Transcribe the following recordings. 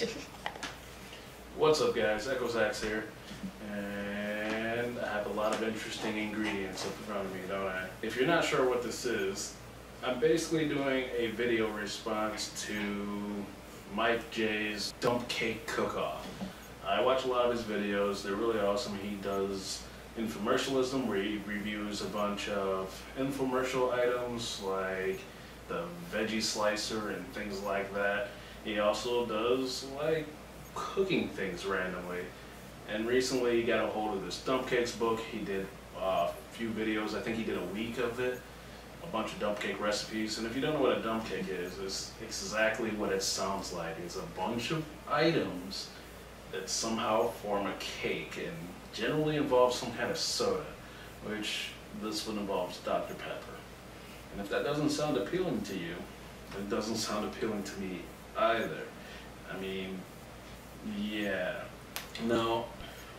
action. What's up, guys? EchosAxe here, and I have a lot of interesting ingredients up in front of me, don't I? If you're not sure what this is, I'm basically doing a video response to Mike J's Dump Cake Cook-Off. I watch a lot of his videos. They're really awesome. He does infomercialism, where he reviews a bunch of infomercial items like the veggie slicer and things like that. He also does like cooking things randomly, and recently he got a hold of this dump cakes book. He did a few videos. I think he did a week of it, a bunch of dump cake recipes. And if you don't know what a dump cake is, it's exactly what it sounds like. It's a bunch of items that somehow form a cake and generally involves some kind of soda, which this one involves Dr. Pepper. And if that doesn't sound appealing to you, it doesn't sound appealing to me either. I mean, yeah. Now,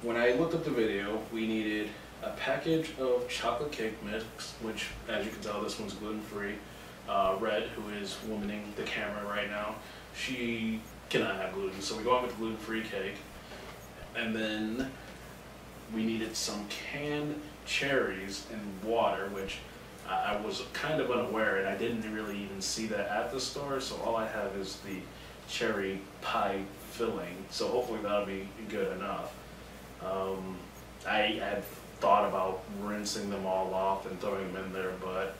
when I looked up the video, we needed a package of chocolate cake mix, which, as you can tell, this one's gluten-free. Red, who is womaning the camera right now, she cannot have gluten, so we go on with gluten-free cake. And then we needed some canned cherries and water, which I was kind of unaware, and I didn't really even see that at the store, so all I have is the cherry pie filling, so hopefully that'll be good enough. I had thought about rinsing them all off and throwing them in there, but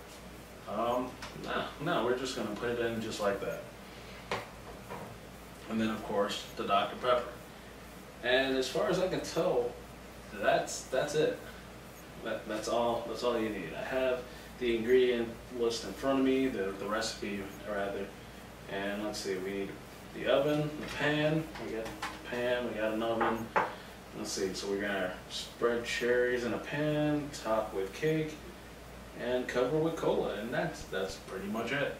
no, we're just going to put it in just like that. And then, of course, the Dr. Pepper. And as far as I can tell, that's it. That's all you need. I have the ingredient list in front of me, the recipe rather, and let's see, we need the oven, the pan, we got a pan, we got an oven. Let's see, so we're gonna spread cherries in a pan, top with cake, and cover with cola, and that's pretty much it.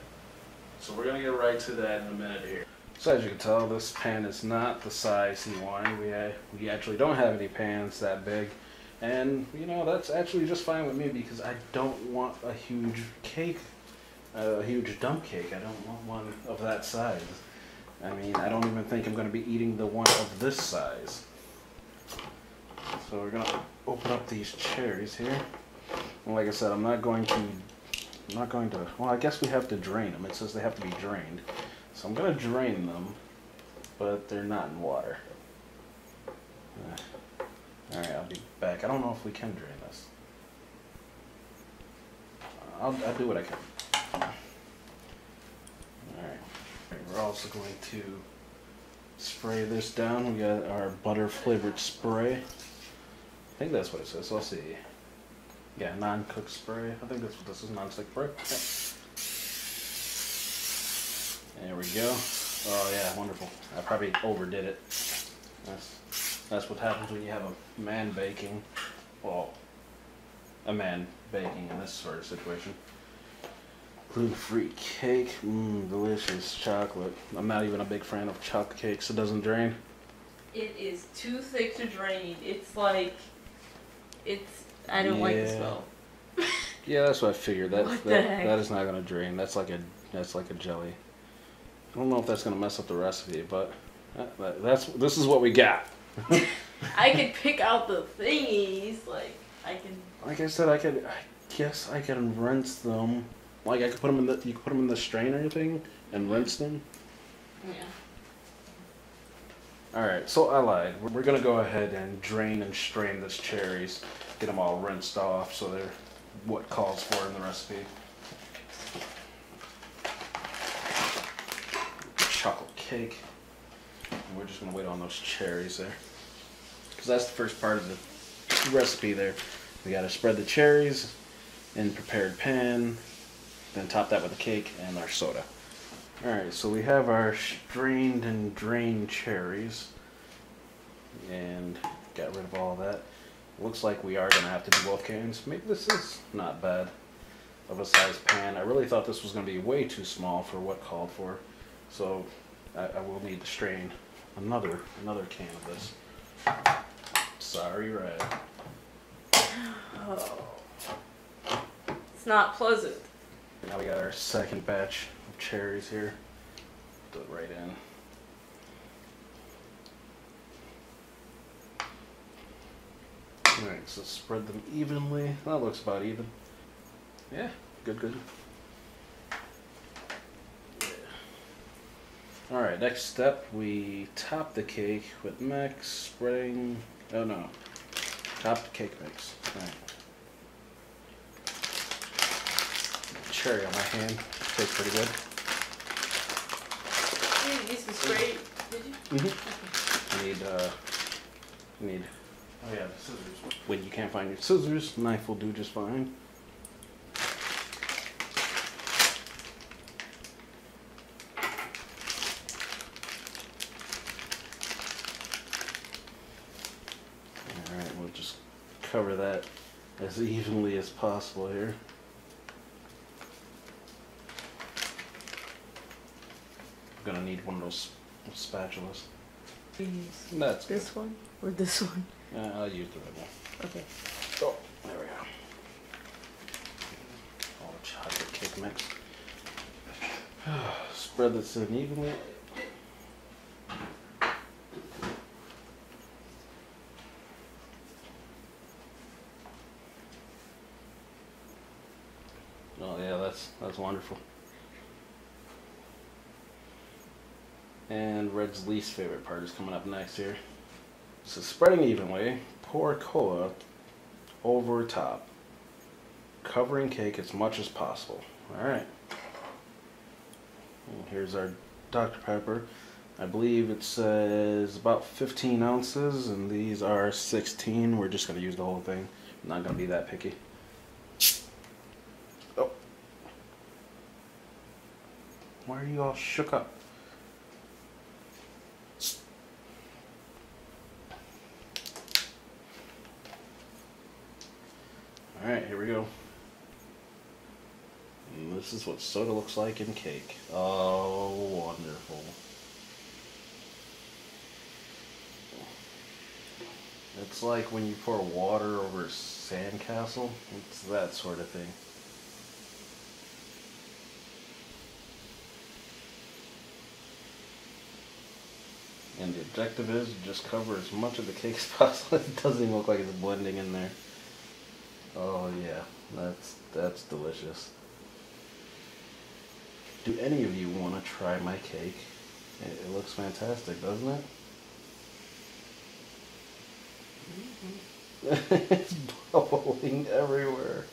So we're gonna get right to that in a minute here. So as you can tell, this pan is not the size he wanted. We actually don't have any pans that big. And, you know, that's actually just fine with me because I don't want a huge cake, a huge dump cake. I don't want one of that size. I mean, I don't even think I'm going to be eating the one of this size. So we're going to open up these cherries here. And like I said, I'm not going to, well, I guess we have to drain them. It says they have to be drained. So I'm going to drain them, but they're not in water. Alright, I'll be back. I don't know if we can drain this. I'll do what I can. Alright. We're also going to spray this down. We got our butter flavored spray. I think that's what it says. Let's see. Yeah, non-cooked spray. I think that's what this is, non-stick spray. Okay. There we go. Oh yeah, wonderful. I probably overdid it. That's what happens when you have a man baking. Well, a man baking in this sort of situation. Gluten-free cake. Delicious chocolate. I'm not even a big fan of chocolate cakes. It doesn't drain. It is too thick to drain. It's like, I don't like the smell. Yeah, that's what I figured. That is not gonna drain. That's like a jelly. I don't know if that's gonna mess up the recipe, but this is what we got. I can pick out the thingies, like I said, I guess I can rinse them. Like I could put them in the, you could put them in the strainer thing and rinse them. Yeah. All right, so I lied. We're gonna go ahead and drain and strain this cherries, get them all rinsed off so they're what calls for in the recipe. Chocolate cake. And we're just going to wait on those cherries there. Because that's the first part of the recipe there. We got to spread the cherries in prepared pan, then top that with the cake and our soda. Alright, so we have our strained and drained cherries. And got rid of all of that. Looks like we are going to have to do both cans. Maybe this is not bad of a size pan. I really thought this was going to be way too small for what called for. So I will need to strain another can of this. Sorry, Red. Oh. It's not pleasant. Now we got our second batch of cherries here. Put it right in. Alright, so spread them evenly. That looks about even. Yeah, good, good. Alright, next step, we top the cake with mix, spreading, oh no, top the cake mix. Alright. Cherry on my hand, tastes pretty good. You didn't use the spray, did you? Mm-hmm. Need, Oh yeah, the scissors. when you can't find your scissors, knife will do just fine. Alright, we'll just cover that as evenly as possible here. I'm gonna need one of those spatulas. That's good. This one or this one? I'll use the red one. Okay. Oh, there we go. All the chocolate cake mix. Spread this in evenly. Oh yeah, that's wonderful. And Red's least favorite part is coming up next here. So spreading evenly, pour cola over top, covering cake as much as possible. Alright. Here's our Dr. Pepper. I believe it says about 15 ounces, and these are 16. We're just going to use the whole thing. I'm not going to be that picky. Oh. Why are you all shook up? Alright, here we go. And this is what soda looks like in cake. Oh, wonderful. It's like when you pour water over a sandcastle. It's that sort of thing. And the objective is to just cover as much of the cake as possible. It doesn't even look like it's blending in there. Oh yeah, that's delicious. Do any of you want to try my cake? It looks fantastic, doesn't it? It's bubbling everywhere.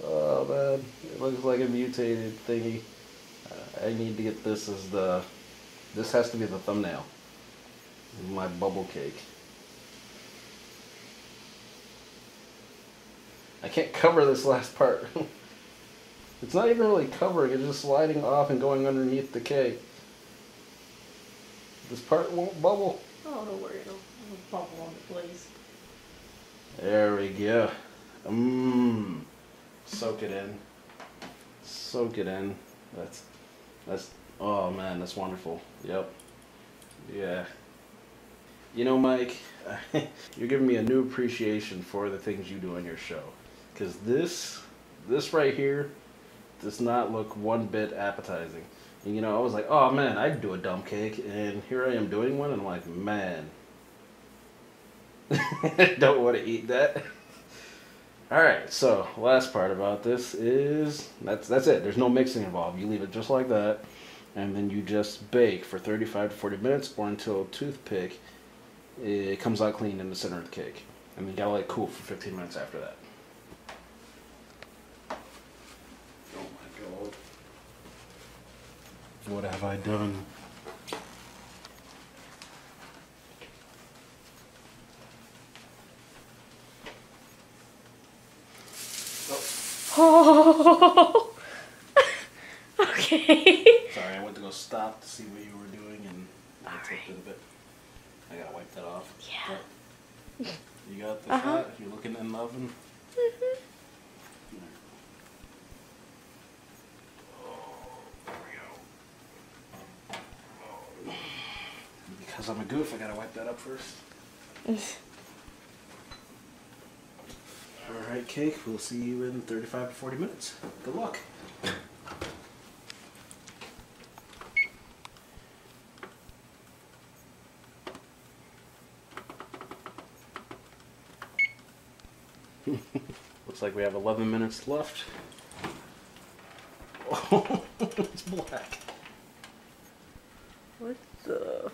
Oh man, it looks like a mutated thingy. I need to get this as this has to be the thumbnail. My bubble cake. I can't cover this last part. It's not even really covering, it's just sliding off and going underneath the cake. This part won't bubble. Oh, don't worry, it'll bubble on the glaze. There we go. Soak it in. Soak it in. That's, oh man, that's wonderful. Yep. Yeah. You know, Mike, you're giving me a new appreciation for the things you do on your show. Because this right here does not look one bit appetizing. And you know, I was like, oh man, I'd do a dump cake. And here I am doing one, and I'm like, man. Don't want to eat that. Alright, so last part about this is, that's it. There's no mixing involved. You leave it just like that. And then you just bake for 35 to 40 minutes or until a toothpick it comes out clean in the center of the cake. And then you gotta let it cool for 15 minutes after that. Oh my god. What have I done? Oh. Okay. Sorry, I went to go stop to see what you were doing and I tipped it a bit. I gotta wipe that off. Yeah. But you got the fat? You're looking in the oven? Mhm. Because I'm a goof, I gotta wipe that up first. Alright, cake, we'll see you in 35 to 40 minutes. Good luck. Looks like we have 11 minutes left. Oh, it's black. What the?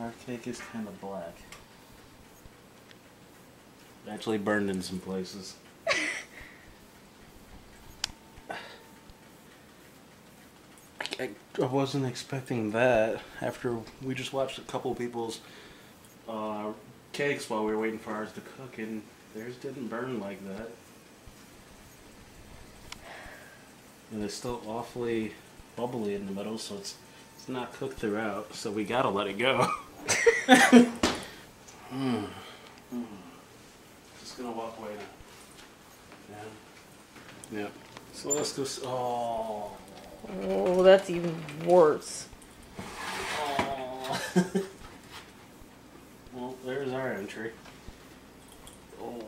Our cake is kind of black. Actually burned in some places. I wasn't expecting that after we just watched a couple of people's cakes while we were waiting for ours to cook, and theirs didn't burn like that. And it's still awfully bubbly in the middle, so it's not cooked throughout, so we gotta let it go. Just gonna walk away now. Yeah. Yep. So let's go. Oh. Oh, that's even worse. Oh. Well, there's our entry. Oh.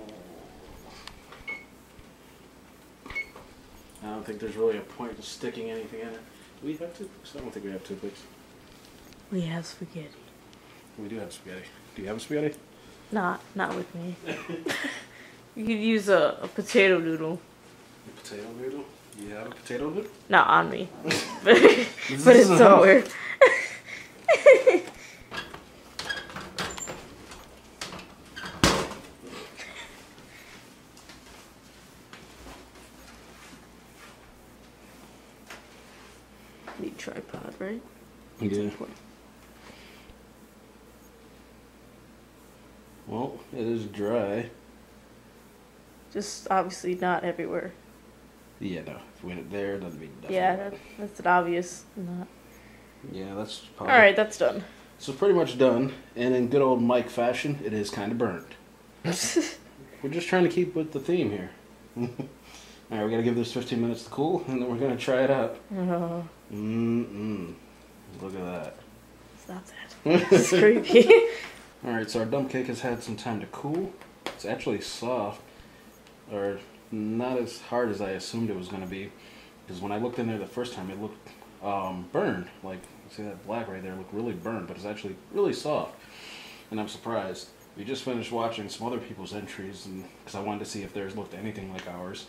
I don't think there's really a point to sticking anything in it. Do we have toothpicks? I don't think we have toothpicks. We have spaghetti. We do have spaghetti. Do you have spaghetti? Not with me. You could use a potato noodle. A potato noodle? You have a potato noodle? Not on me. but it's somewhere. Need tripod, right? Yeah. Well, it is dry. Just obviously not everywhere. Yeah, no. If we went there, that'd be definitely. Yeah, that's an obvious not. Yeah, that's probably. Alright, that's done. So pretty much done. And in good old Mike fashion, it is kind of burnt. We're just trying to keep with the theme here. Alright, we gotta give this 15 minutes to cool, and then we're gonna try it out. Look at that. Stop that. It's creepy. Alright, so our dump cake has had some time to cool. It's actually soft, or not as hard as I assumed it was going to be. Because when I looked in there the first time, it looked burned. Like, see that black right there looked really burned, but it's actually really soft. And I'm surprised. We just finished watching some other people's entries, and because I wanted to see if theirs looked anything like ours.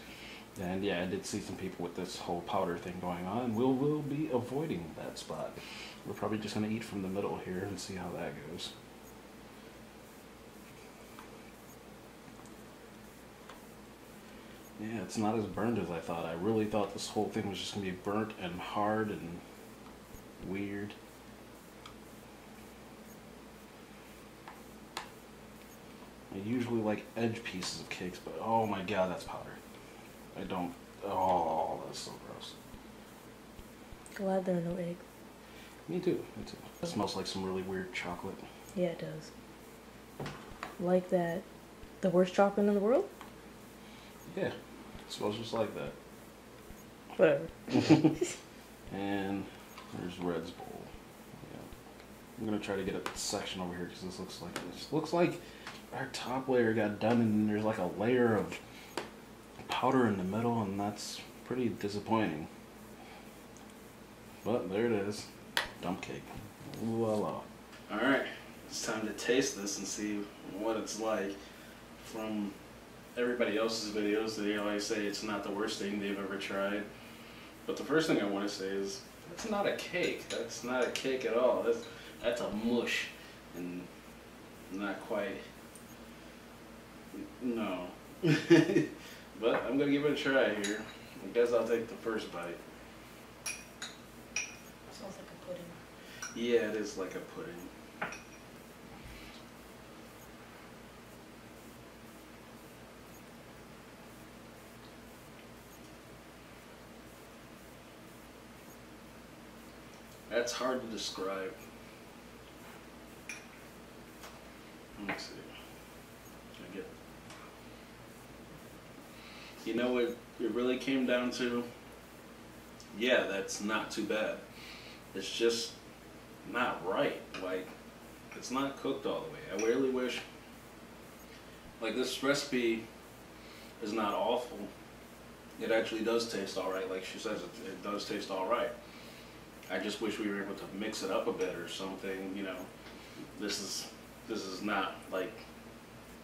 And yeah, I did see some people with this whole powder thing going on, and we'll be avoiding that spot. We're probably just going to eat from the middle here and see how that goes. Yeah, it's not as burned as I thought. I really thought this whole thing was just going to be burnt and hard and weird. I usually like edge pieces of cakes, but oh my god, that's powder. I don't. Oh, that's so gross. Glad there are no eggs. Me too. Me too. It smells like some really weird chocolate. Yeah, it does. Like that. The worst chocolate in the world? Yeah, it smells just like that. Whatever. And there's Red's bowl. Yeah. I'm gonna try to get a section over here because this looks like our top layer got done, and there's like a layer of powder in the middle, and that's pretty disappointing. But there it is, dump cake. Voila. Alright, it's time to taste this and see what it's like. From everybody else's videos, they always say it's not the worst thing they've ever tried. But the first thing I want to say is, that's not a cake. That's not a cake at all. That's a mush. And not quite. No. But I'm going to give it a try here. I guess I'll take the first bite. Smells like a pudding. Yeah, it is like a pudding. That's hard to describe. Let me see. I get. You know what it really came down to? Yeah, that's not too bad. It's just not right. Like, it's not cooked all the way. I really wish. Like, this recipe is not awful. It actually does taste alright. Like she says, it does taste alright. I just wish we were able to mix it up a bit or something, you know. This is not like,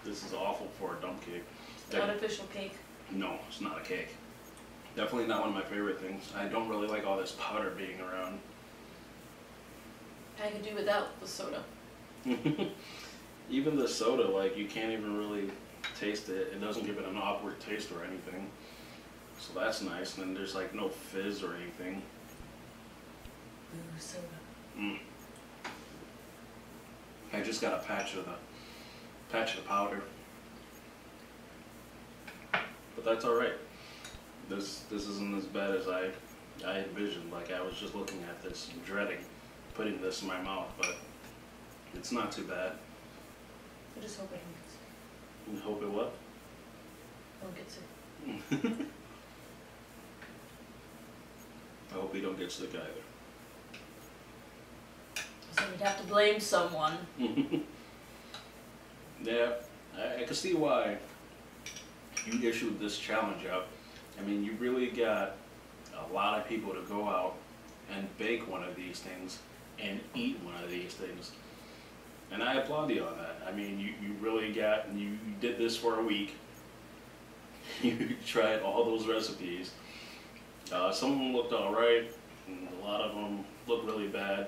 this is awful for a dump cake. Artificial cake. No, it's not a cake. Definitely not one of my favorite things. I don't really like all this powder being around. I could do without the soda. Even the soda, like, you can't even really taste it. It doesn't give it an awkward taste or anything. So that's nice. And then there's like no fizz or anything. Ooh, soda. Mm. I just got a patch of the powder. But that's alright. This isn't as bad as I envisioned. Like, I was just looking at this and dreading putting this in my mouth, but it's not too bad. I just hope I don't get sick. You hope it what? Don't get sick. I hope you don't get sick either. So we'd have to blame someone. Yeah, I can see why you issued this challenge out. I mean, you really got a lot of people to go out and bake one of these things and eat one of these things. And I applaud you on that. I mean, you really you did this for a week. You tried all those recipes. Some of them looked alright, and a lot of them looked really bad.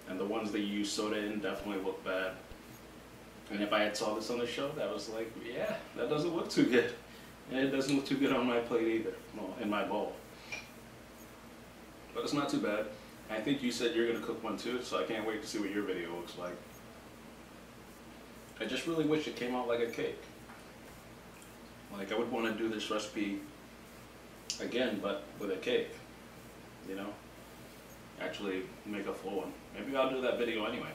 And the ones that you used soda in definitely looked bad. And if I had saw this on the show, that was like, yeah, that doesn't look too good. And it doesn't look too good on my plate either, well, in my bowl. But it's not too bad. I think you said you're going to cook one too, so I can't wait to see what your video looks like. I just really wish it came out like a cake. Like, I would want to do this recipe again, but with a cake, you know? Actually make a full one. Maybe I'll do that video anyway.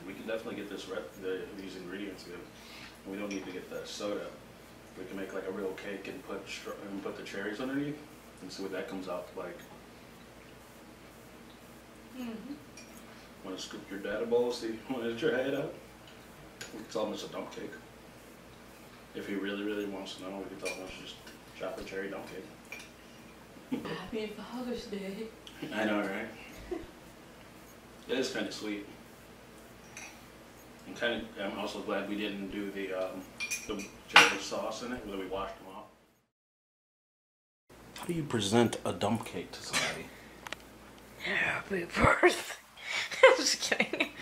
We can definitely get these ingredients in. We don't need to get the soda. We can make like a real cake and put the cherries underneath and see what that comes out like. Want to scoop your data bowl? See, want to try it out? We can tell him it's a dump cake. If he really, really wants to know, we can tell him it's just chocolate cherry dump cake. Happy Father's Day. I know, right? It is kind of sweet. I'm also glad we didn't do the cherry sauce in it, whether we washed them off. How do you present a dump cake to somebody? Happy birthday. I'm just kidding.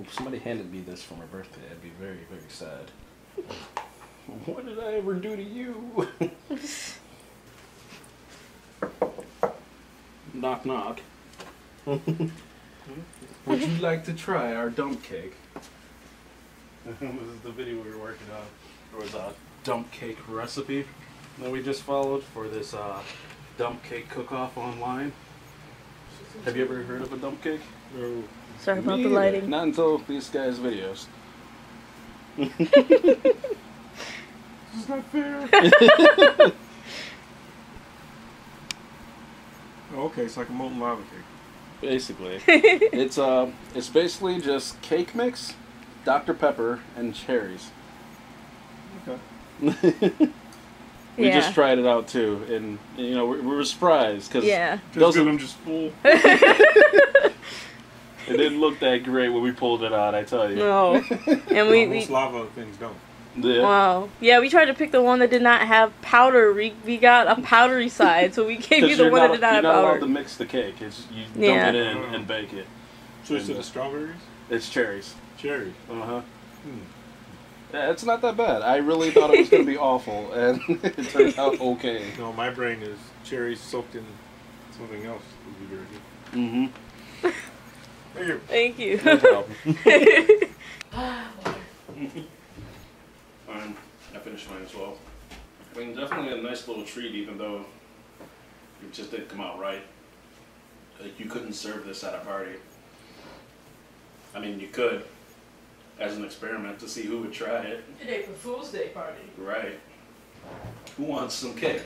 If somebody handed me this for my birthday, I'd be very, very sad. What did I ever do to you? Knock, knock. Would you like to try our dump cake? This is the video we were working on. There was a dump cake recipe that we just followed for this dump cake cook-off online. Have you ever heard of a dump cake? No. Sorry about the lighting. Not until these guys' videos. This is not fair. Oh, okay, it's like a molten lava cake. Basically. It's basically just cake mix, Dr. Pepper, and cherries. Okay. We just tried it out too, and you know we were surprised because I'm just full. It didn't look that great when we pulled it out, I tell you. No, and we most lava things don't. Yeah. Wow. Yeah, we tried to pick the one that did not have powder. We got a powdery side, so we gave you the one that did not have You're not allowed powder. to mix the cake. It's you dump it in and bake it. So is it the strawberries? It's cherries. Cherry. Uh-huh. Yeah, it's not that bad. I really thought it was going to be awful, and it turned out okay. No, my brain is cherries soaked in something else. Would be very good. Mm-hmm. Thank you. Thank you. No problem. Fine. I finished mine as well. I mean, definitely a nice little treat, even though it just didn't come out right. Like, you couldn't serve this at a party. I mean, you could, as an experiment to see who would try it. Today for Fool's Day party. Right. Who wants some cake?